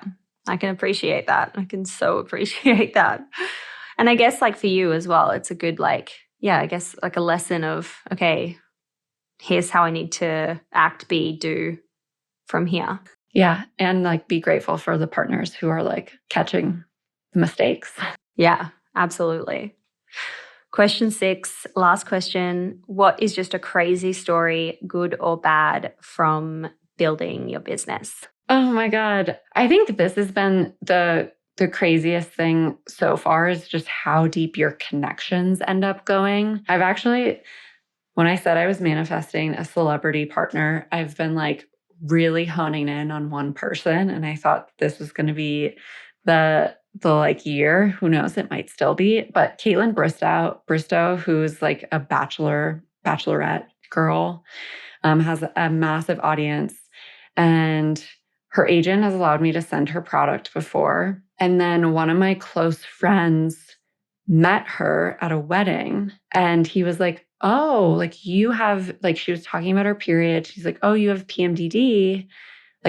I can appreciate that. I can so appreciate that. And I guess for you as well, it's a good I guess a lesson of, okay, here's how I need to act, be, do from here. Yeah. And be grateful for the partners who are catching the mistakes. Yeah, absolutely. Question 6, last question. What is just a crazy story, good or bad, from building your business? Oh my God. I think this has been the craziest thing so far is just how deep your connections end up going. I've actually, when I said I was manifesting a celebrity partner, I've been really honing in on one person. And I thought this was going to be the year. Who knows? It might still be. But Caitlin Bristow, who's a bachelorette girl, has a massive audience. And her agent has allowed me to send her product before. And then one of my close friends met her at a wedding and he was like, oh, you have, she was talking about her period. She's like, oh, you have PMDD.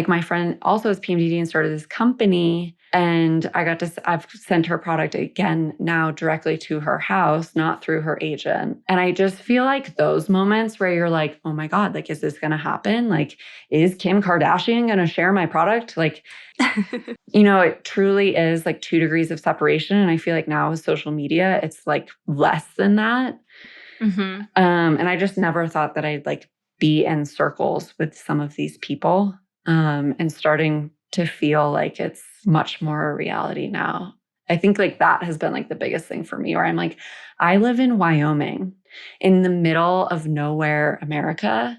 My friend also has PMDD and started this company. And I've sent her product again now directly to her house, not through her agent. And I just feel those moments where you're like, oh my God, is this going to happen? Is Kim Kardashian going to share my product? It truly is 2 degrees of separation. And I feel now with social media, it's less than that. Mm-hmm. And I just never thought that I'd be in circles with some of these people. And starting to feel like it's much more a reality now. I think like that has been like the biggest thing for me, where I'm like, I live in Wyoming in the middle of nowhere, America.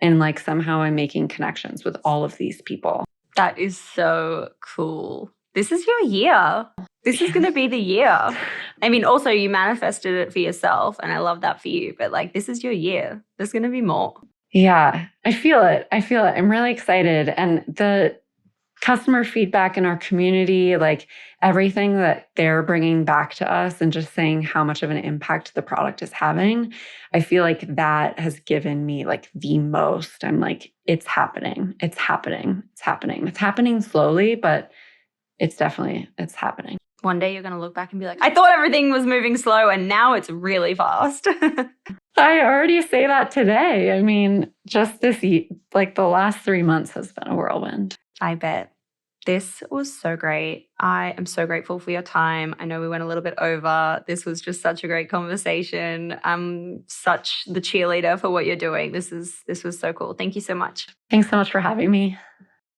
And like somehow I'm making connections with all of these people. That is so cool. This is your year. This is going to be the year. I mean, also you manifested it for yourself, and I love that for you, but like, this is your year. There's going to be more. Yeah, I feel it. I'm really excited. And the customer feedback in our community, like everything that they're bringing back to us and just saying how much of an impact the product is having, I feel like that has given me like the most. I'm like, it's happening. It's happening. It's happening. It's happening slowly, but it's happening. One day you're going to look back and be like, I thought everything was moving slow and now it's really fast. I already say that today. I mean, just like the last 3 months has been a whirlwind. I bet. This was so great. I am so grateful for your time. I know we went a little bit over. This was just such a great conversation. I'm such the cheerleader for what you're doing. This was so cool. Thank you so much. Thanks so much for having me.